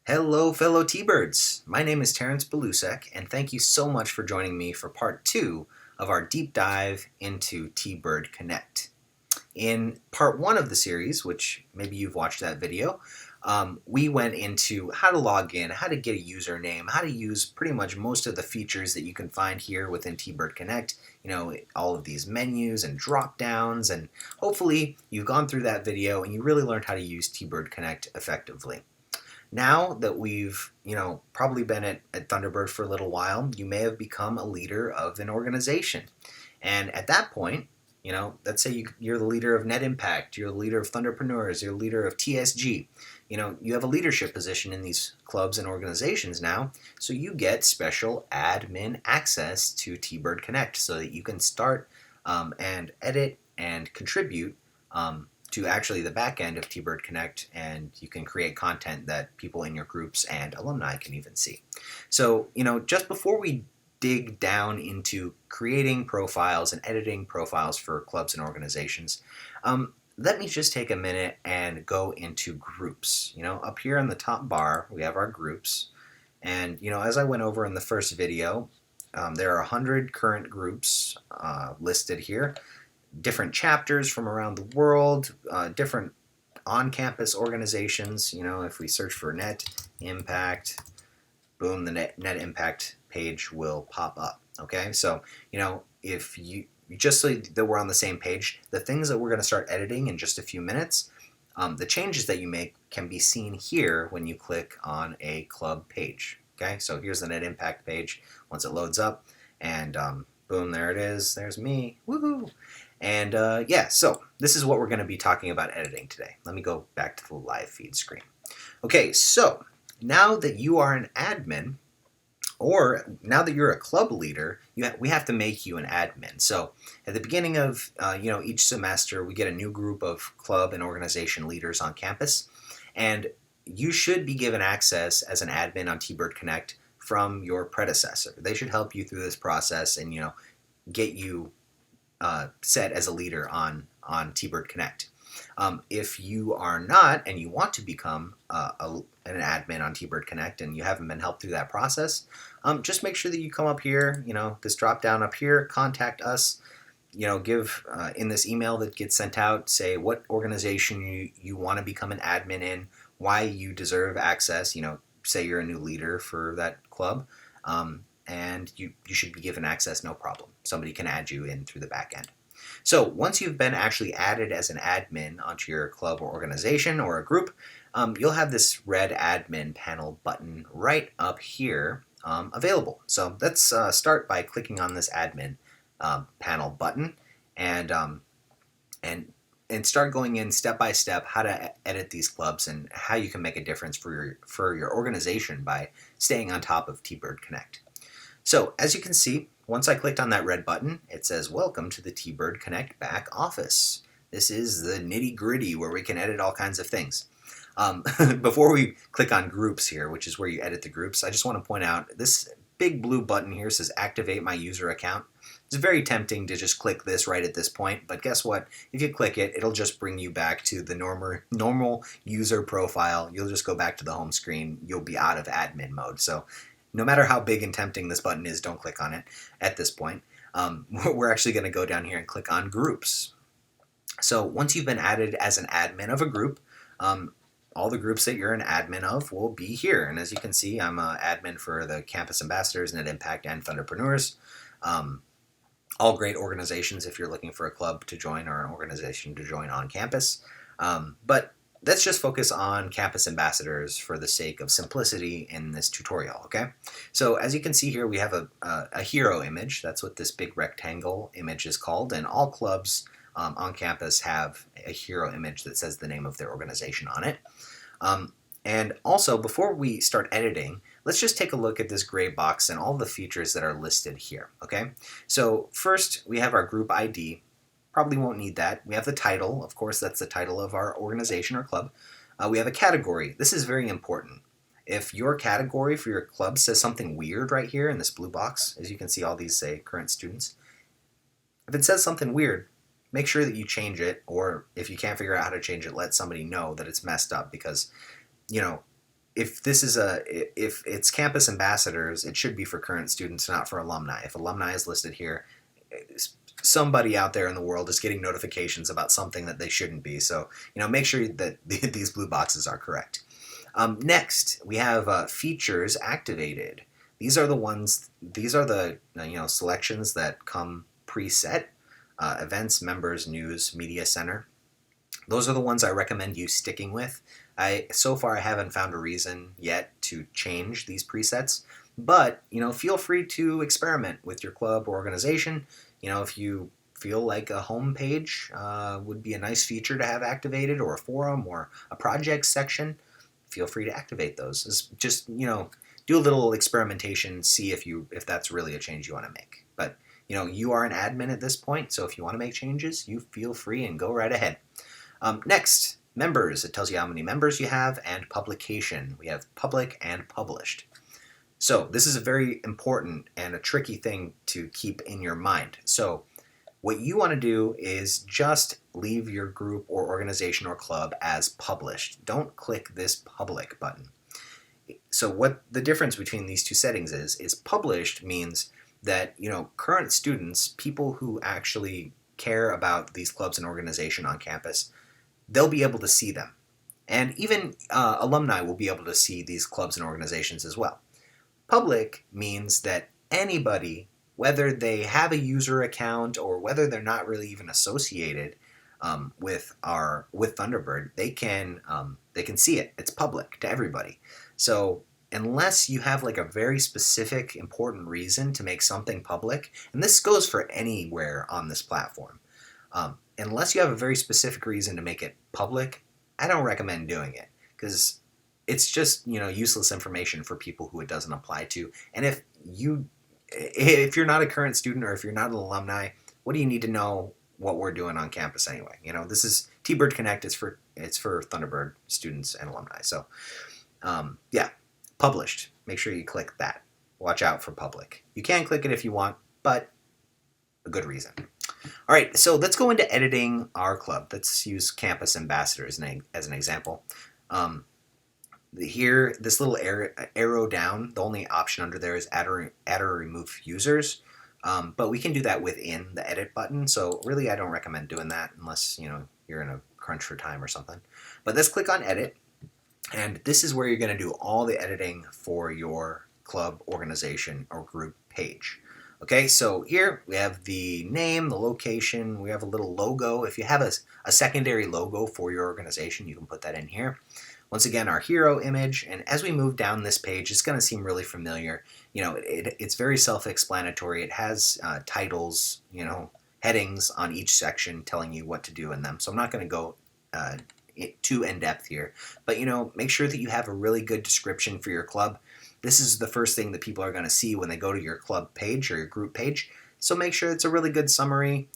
Hello, fellow T-Birds. My name is Terrence Belusek, and thank you so much for joining me for part two of our deep dive into T-Bird Connect. In part one of the series, which maybe you've watched that video, we went into how to log in, how to get a username, how to use pretty much most of the features that you can find here within T-Bird Connect. You know, all of these menus and drop downs, and hopefully you've gone through that video and you really learned how to use T-Bird Connect effectively. Now that we've, probably been at Thunderbird for a little while, you may have become a leader of an organization. And at that point, let's say you're the leader of Net Impact, you're the leader of Thunderpreneurs, you're the leader of TSG. You have a leadership position in these clubs and organizations now, so you get special admin access to T-Bird Connect so that you can start and edit and contribute to actually the back end of T-Bird Connect, and you can create content that people in your groups and alumni can even see. So, just before we dig down into creating profiles and editing profiles for clubs and organizations, let me just take a minute and go into groups. Up here on the top bar, we have our groups. And, as I went over in the first video, there are 100 current groups listed here. Different chapters from around the world, different on-campus organizations. If we search for Net Impact, boom, the Net Impact page will pop up. Okay, so if you just so that we're on the same page, the things that we're going to start editing in just a few minutes, the changes that you make can be seen here when you click on a club page. Okay, so here's the Net Impact page once it loads up, and boom, there it is. There's me. Woohoo! And so this is what we're going to be talking about editing today. Let me go back to the live feed screen. Okay, so now that you are an admin, or now that you're a club leader, we have to make you an admin. So at the beginning of each semester, we get a new group of club and organization leaders on campus, and you should be given access as an admin on T-Bird Connect from your predecessor. They should help you through this process and get you set as a leader on T-Bird Connect. If you are not and you want to become an admin on T-Bird Connect and you haven't been helped through that process, just make sure that you come up here, this drop down up here, contact us, give in this email that gets sent out, say what organization you want to become an admin in, why you deserve access, say you're a new leader for that club, and you should be given access, no problem. Somebody can add you in through the back end. So once you've been actually added as an admin onto your club or organization or a group, you'll have this red admin panel button right up here available. So let's start by clicking on this admin panel button and start going in step by step how to edit these clubs and how you can make a difference for your organization by staying on top of T-Bird Connect. So as you can see, once I clicked on that red button, it says, welcome to the T-Bird Connect back office. This is the nitty gritty where we can edit all kinds of things. Before we click on groups here, which is where you edit the groups, I just want to point out this big blue button here says activate my user account. It's very tempting to just click this right at this point, but guess what? If you click it, it'll just bring you back to the normal user profile. You'll just go back to the home screen. You'll be out of admin mode. So no matter how big and tempting this button is, don't click on it at this point. We're actually going to go down here and click on groups. So once you've been added as an admin of a group, all the groups that you're an admin of will be here. And as you can see, I'm an admin for the Campus Ambassadors, Net Impact, and Thunderpreneurs. All great organizations if you're looking for a club to join or an organization to join on campus. But let's just focus on Campus Ambassadors for the sake of simplicity in this tutorial, okay? So as you can see here, we have a hero image. That's what this big rectangle image is called, and all clubs on campus have a hero image that says the name of their organization on it. And also, before we start editing, let's just take a look at this gray box and all the features that are listed here, okay? So first, we have our group ID. Probably won't need that. We have the title. Of course, that's the title of our organization or club. We have a category. This is very important. If your category for your club says something weird right here in this blue box, as you can see all these say current students, if it says something weird, make sure that you change it, or if you can't figure out how to change it, let somebody know that it's messed up, because if this is if it's campus ambassadors, it should be for current students, not for alumni. If alumni is listed here, somebody out there in the world is getting notifications about something that they shouldn't be. So, make sure that these blue boxes are correct. Next, we have features activated. These are the selections that come preset. Events, members, news, media center. Those are the ones I recommend you sticking with. So far I haven't found a reason yet to change these presets, but feel free to experiment with your club or organization. If you feel like a home page would be a nice feature to have activated, or a forum or a project section, feel free to activate those. It's just do a little experimentation, see if that's really a change you want to make. But you are an admin at this point, so if you want to make changes, you feel free and go right ahead. Next, members. It tells you how many members you have, and publication. We have public and published. So this is a very important and a tricky thing to keep in your mind. So what you want to do is just leave your group or organization or club as published. Don't click this public button. So what the difference between these two settings is published means that current students, people who actually care about these clubs and organization on campus, they'll be able to see them. And even alumni will be able to see these clubs and organizations as well. Public means that anybody, whether they have a user account or whether they're not really even associated with Thunderbird, they can see it. It's public to everybody. So unless you have like a very specific, important reason to make something public, and this goes for anywhere on this platform, unless you have a very specific reason to make it public, I don't recommend doing it, because it's just useless information for people who it doesn't apply to. And if you're not a current student, or if you're not an alumni, what do you need to know what we're doing on campus anyway? This is T-Bird Connect. It's for Thunderbird students and alumni. So yeah, published. Make sure you click that. Watch out for public. You can click it if you want, but a good reason. All right, so let's go into editing our club. Let's use Campus Ambassadors as an example. Here, this little arrow down, the only option under there is add or remove users. But we can do that within the edit button. So really, I don't recommend doing that unless you're in a crunch for time or something. But let's click on edit. And this is where you're going to do all the editing for your club, organization, or group page. Okay, so here we have the name, the location, we have a little logo. If you have a secondary logo for your organization, you can put that in here. Once again, our hero image, and as we move down this page, it's going to seem really familiar. It's very self-explanatory. It has titles, headings on each section telling you what to do in them. So I'm not going to go too in-depth here, but make sure that you have a really good description for your club. This is the first thing that people are going to see when they go to your club page or your group page. So make sure it's a really good summary.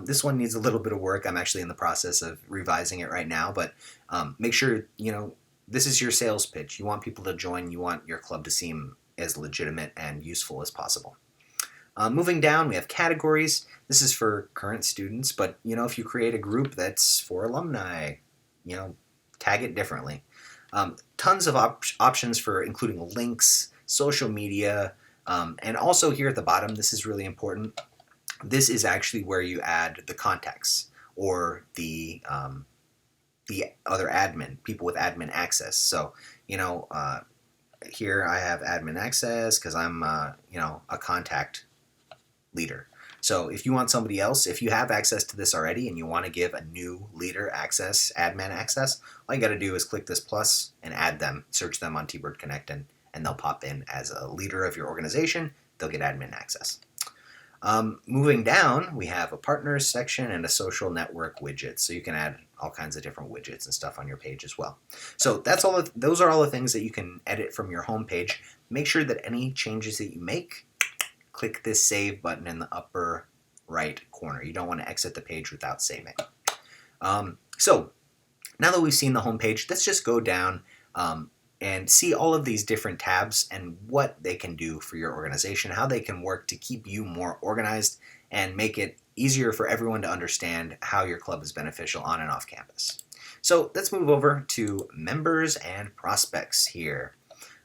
This one needs a little bit of work. I'm actually in the process of revising it right now, but make sure, this is your sales pitch. You want people to join. You want your club to seem as legitimate and useful as possible. Moving down, we have categories. This is for current students, but if you create a group that's for alumni, tag it differently. Tons of options for including links, social media, and also here at the bottom, this is really important. This is actually where you add the contacts or the other admin, people with admin access. So, here I have admin access because I'm, a contact leader. So if you want somebody else, if you have access to this already and you want to give a new leader access, admin access, all you got to do is click this plus and add them, search them on T-Bird Connect, and they'll pop in as a leader of your organization. They'll get admin access. Moving down, we have a partners section and a social network widget. So you can add all kinds of different widgets and stuff on your page as well. So those are all the things that you can edit from your home page. Make sure that any changes that you make, click this save button in the upper right corner. You don't want to exit the page without saving. So now that we've seen the home page, let's just go down and see all of these different tabs and what they can do for your organization, how they can work to keep you more organized and make it easier for everyone to understand how your club is beneficial on and off campus. So let's move over to members and prospects here.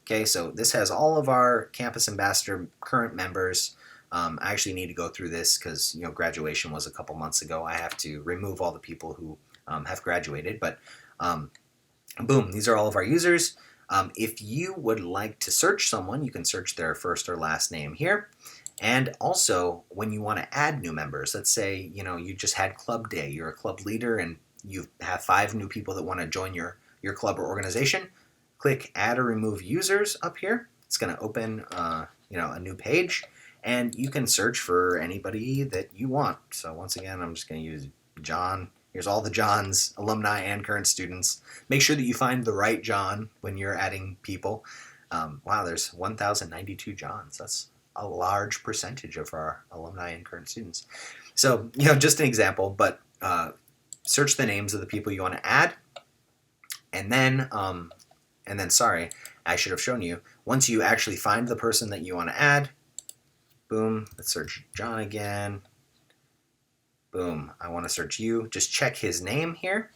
Okay, so this has all of our Campus Ambassador current members. I actually need to go through this because graduation was a couple months ago. I have to remove all the people who have graduated, but boom, these are all of our users. If you would like to search someone, you can search their first or last name here. And also, when you want to add new members, let's say you just had club day, you're a club leader, and you have 5 new people that want to join your club or organization. Click Add or Remove Users up here. It's going to open a new page, and you can search for anybody that you want. So once again, I'm just going to use John. Here's all the Johns, alumni and current students. Make sure that you find the right John when you're adding people. Wow, there's 1,092 Johns. That's a large percentage of our alumni and current students. So, just an example, but search the names of the people you want to add, and then, sorry, I should have shown you, once you actually find the person that you want to add, boom, let's search John again. Boom, I want to search you. Just check his name here,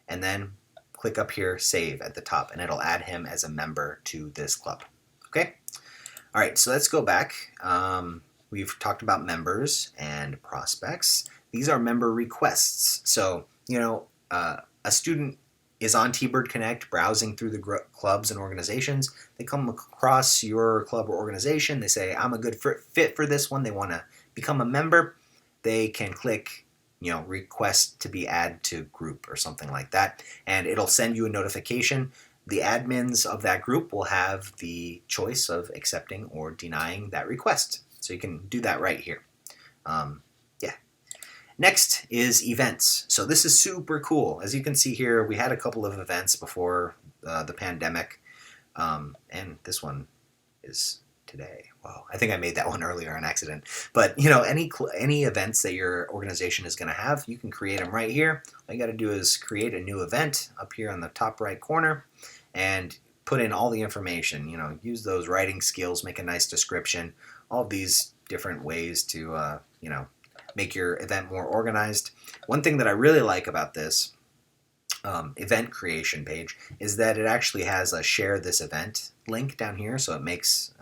and then click up here, Save at the top, and it'll add him as a member to this club. Okay? All right, so let's go back. We've talked about members and prospects. These are member requests. So, a student is on T-Bird Connect browsing through the clubs and organizations. They come across your club or organization. They say, I'm a good fit for this one. They want to become a member. They can click, request to be added to group or something like that, and it'll send you a notification. The admins of that group will have the choice of accepting or denying that request. So you can do that right here. Next is events. So this is super cool. As you can see here, we had a couple of events before the pandemic, and this one is today. Wow, I think I made that one earlier on accident. But any events that your organization is going to have, you can create them right here. All you got to do is create a new event up here on the top right corner, and put in all the information. Use those writing skills, make a nice description. All of these different ways to make your event more organized. One thing that I really like about this event creation page is that it actually has a share this event link down here, so it makes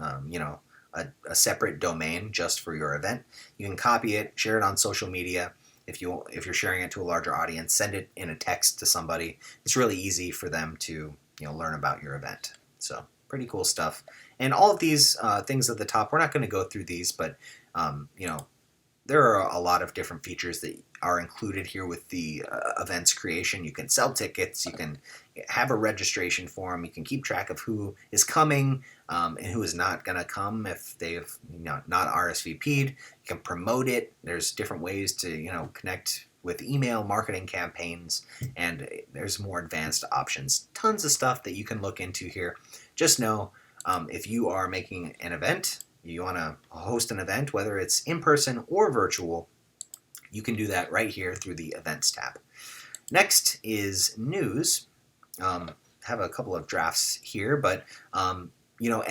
a separate domain just for your event. You can copy it, share it on social media. If you're sharing it to a larger audience, send it in a text to somebody. It's really easy for them to learn about your event. So pretty cool stuff. And all of these things at the top, we're not going to go through these, but there are a lot of different features that are included here with the events creation. You can sell tickets, you can have a registration form, you can keep track of who is coming and who is not going to come if they've not RSVP'd. You can promote it. There's different ways to connect with email marketing campaigns, and there's more advanced options. Tons of stuff that you can look into here. Just know if you are making an event, you want to host an event, whether it's in person or virtual, you can do that right here through the Events tab. Next is news. Have a couple of drafts here, but you're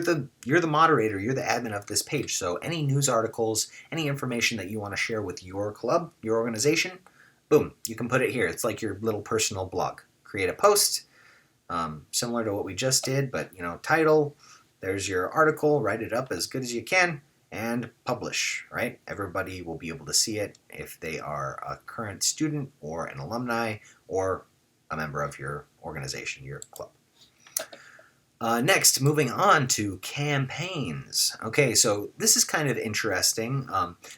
the moderator, you're the admin of this page. So any news articles, any information that you want to share with your club, your organization, boom, you can put it here. It's like your little personal blog. Create a post, similar to what we just did, but title. There's your article, write it up as good as you can, and publish, right? Everybody will be able to see it if they are a current student or an alumni or a member of your organization, your club. Next, moving on to campaigns. Okay, so this is kind of interesting.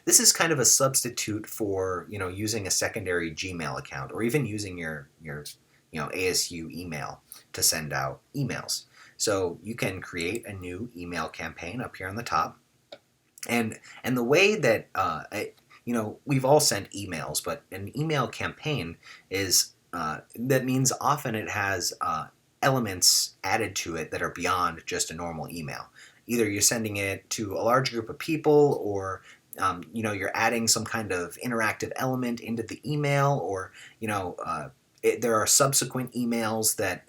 This is kind of a substitute for using a secondary Gmail account or even using your ASU email to send out emails. So you can create a new email campaign up here on the top, and the way that we've all sent emails, but an email campaign is that means often it has elements added to it that are beyond just a normal email. Either you're sending it to a large group of people, or you're adding some kind of interactive element into the email, or there are subsequent emails that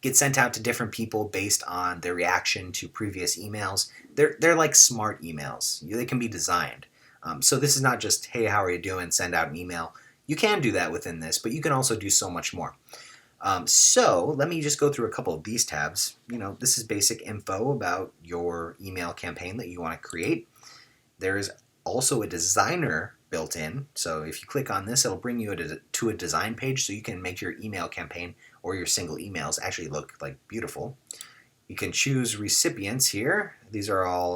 get sent out to different people based on their reaction to previous emails. They're like smart emails. They can be designed. So this is not just, hey, how are you doing? Send out an email. you can do that within this, but you can also do so much more. So let me just go through a couple of these tabs. This is basic info about your email campaign that you want to create. There is also a designer built in. So if you click on this, it'll bring you to a design page so you can make your email campaign or your single emails actually look like beautiful. You can choose recipients here. These are all,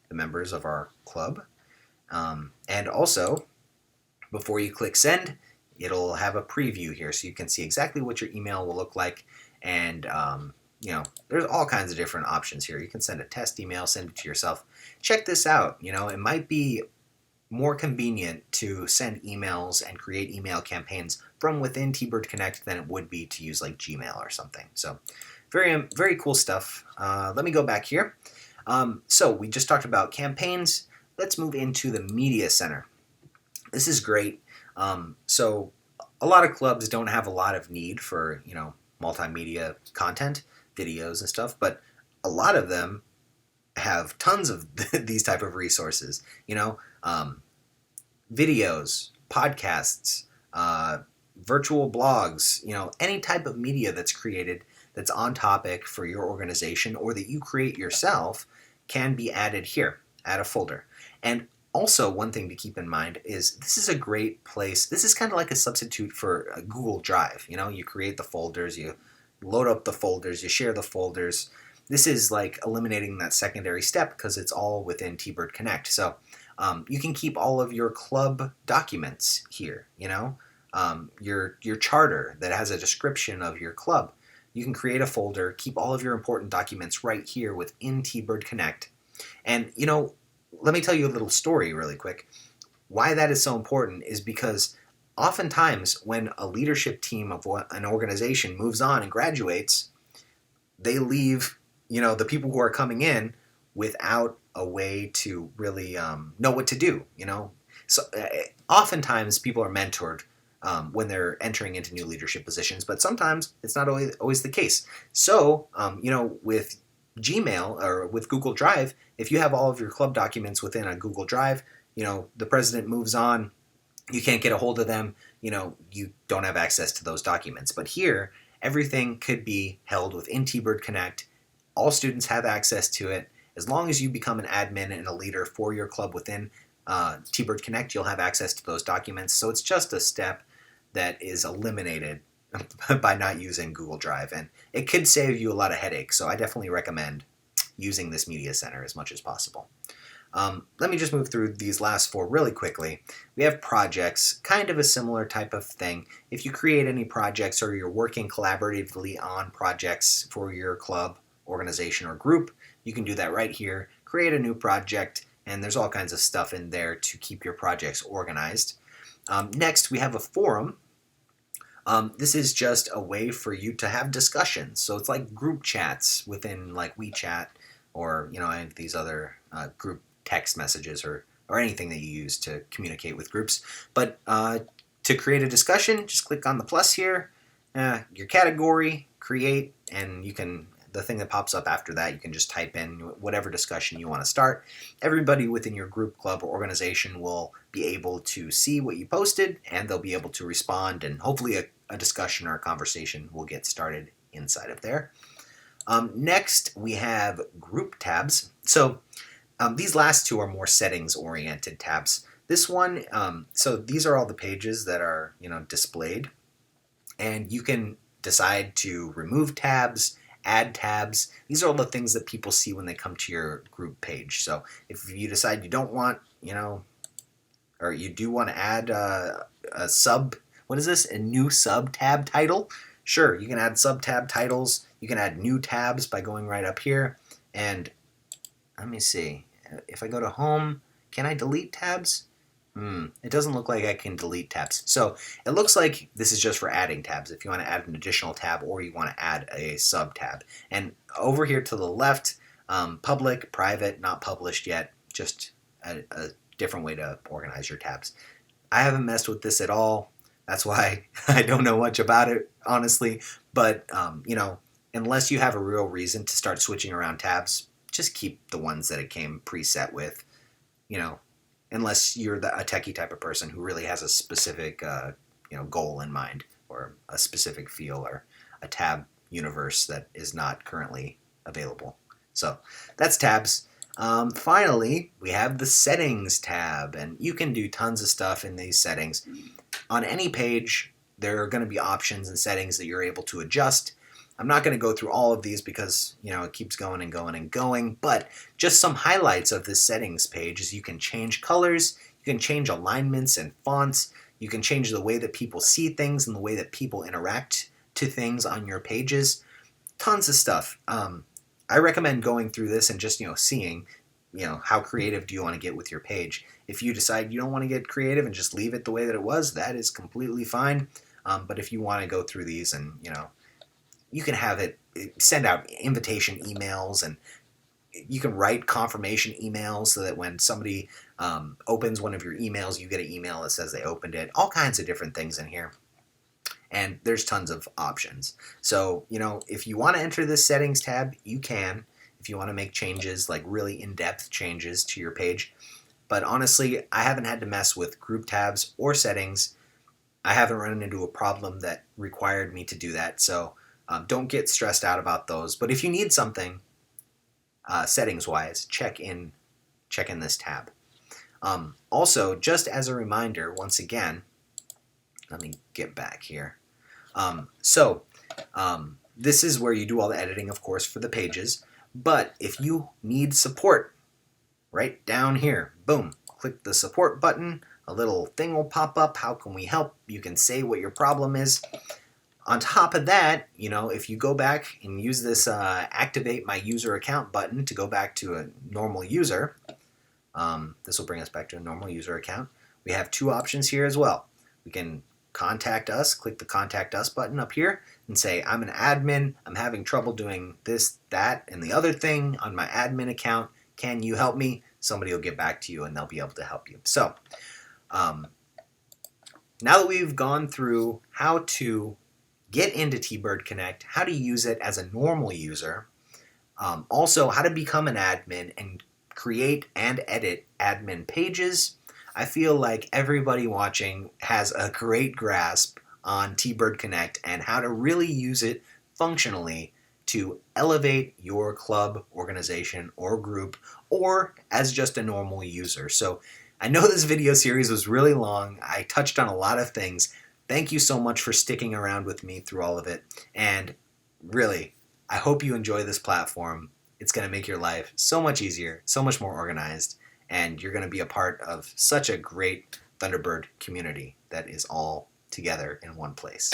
the members of our club. And also, before you click send, it'll have a preview here so you can see exactly what your email will look like. And, there's all kinds of different options here. You can send a test email, send it to yourself. Check this out. It might be more convenient to send emails and create email campaigns from within T-Bird Connect than it would be to use like Gmail or something. So very, very cool stuff. Let me go back here. So we just talked about campaigns. Let's move into the Media Center. This is great. So a lot of clubs don't have a lot of need for, multimedia content, videos and stuff, but a lot of them have tons of these type of resources, videos, podcasts, virtual blogs, any type of media that's created that's on topic for your organization or that you create yourself can be added here. Add a folder. And also, one thing to keep in mind is this is a great place. This is kind of like a substitute for a Google Drive. You create the folders, you load up the folders, you share the folders. This is like eliminating that secondary step because it's all within T-Bird Connect. So you can keep all of your club documents here, your charter that has a description of your club. You can create a folder, keep all of your important documents right here within T-Bird Connect. And, let me tell you a little story really quick. Why that is so important is because oftentimes when a leadership team of an organization moves on and graduates, they leave, the people who are coming in without a way to really know what to do, So oftentimes people are mentored when they're entering into new leadership positions, but sometimes it's not always the case. So, with Gmail or with Google Drive, if you have all of your club documents within a Google Drive, the president moves on, you can't get a hold of them, you don't have access to those documents. But here, everything could be held within T-Bird Connect. All students have access to it. As long as you become an admin and a leader for your club within T-Bird Connect, you'll have access to those documents. So it's just a step that is eliminated by not using Google Drive, and it could save you a lot of headaches. So I definitely recommend using this Media Center as much as possible. Let me just move through these last four really quickly. We have projects, kind of a similar type of thing. If you create any projects or you're working collaboratively on projects for your club, organization, or group, you can do that right here. Create a new project, and there's all kinds of stuff in there to keep your projects organized. Next, we have a forum. This is just a way for you to have discussions. So it's like group chats within like WeChat or, any of these other group text messages or anything that you use to communicate with groups. But to create a discussion, just click on the plus here, your category, create, and the thing that pops up after that, you can just type in whatever discussion you want to start. Everybody within your group, club, or organization will be able to see what you posted, and they'll be able to respond, and hopefully a discussion or a conversation will get started inside of there. Next, we have group tabs. So these last two are more settings-oriented tabs. This one, so these are all the pages that are displayed, and you can decide to remove tabs, add tabs. These are all the things that people see when they come to your group page. So if you decide you don't want, or you do want to add a new sub tab title, sure, you can add sub tab titles. You can add new tabs by going right up here. And let me see, if I go to home, can I delete tabs? It doesn't look like I can delete tabs. So it looks like this is just for adding tabs if you want to add an additional tab or you want to add a sub tab. And over here to the left, public, private, not published yet, just a different way to organize your tabs. I haven't messed with this at all. That's why I don't know much about it, honestly. But, unless you have a real reason to start switching around tabs, just keep the ones that it came preset with, unless you're a techie type of person who really has a specific goal in mind, or a specific feel, or a tab universe that is not currently available. So that's tabs. Finally, we have the settings tab, and you can do tons of stuff in these settings. On any page, there are going to be options and settings that you're able to adjust. I'm not going to go through all of these because, it keeps going and going and going, but just some highlights of this settings page is you can change colors, you can change alignments and fonts, you can change the way that people see things and the way that people interact to things on your pages. Tons of stuff. I recommend going through this and just, seeing, how creative do you want to get with your page. If you decide you don't want to get creative and just leave it the way that it was, that is completely fine. But if you want to go through these and, you can have it send out invitation emails, and you can write confirmation emails so that when somebody opens one of your emails, you get an email that says they opened it. All kinds of different things in here. And there's tons of options. So, if you want to enter this settings tab, you can. If you want to make changes, like really in-depth changes to your page. But honestly, I haven't had to mess with group tabs or settings. I haven't run into a problem that required me to do that. So don't get stressed out about those. But if you need something settings-wise, check in this tab. Also, just as a reminder, once again, let me get back here. This is where you do all the editing, of course, for the pages. But if you need support, right down here, boom, click the support button. A little thing will pop up. How can we help? You can say what your problem is. On top of that, if you go back and use this activate my user account button to go back to a normal user, this will bring us back to a normal user account. We have two options here as well. We can contact us, click the contact us button up here and say, I'm an admin, I'm having trouble doing this, that, and the other thing on my admin account. Can you help me? Somebody will get back to you and they'll be able to help you. So now that we've gone through how to get into T-Bird Connect, how to use it as a normal user, also how to become an admin and create and edit admin pages, I feel like everybody watching has a great grasp on T-Bird Connect and how to really use it functionally to elevate your club, organization, or group, or as just a normal user. So I know this video series was really long. I touched on a lot of things. Thank you so much for sticking around with me through all of it. And really, I hope you enjoy this platform. It's going to make your life so much easier, so much more organized, and you're going to be a part of such a great Thunderbird community that is all together in one place.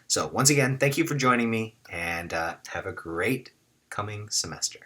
So once again, thank you for joining me, and have a great coming semester.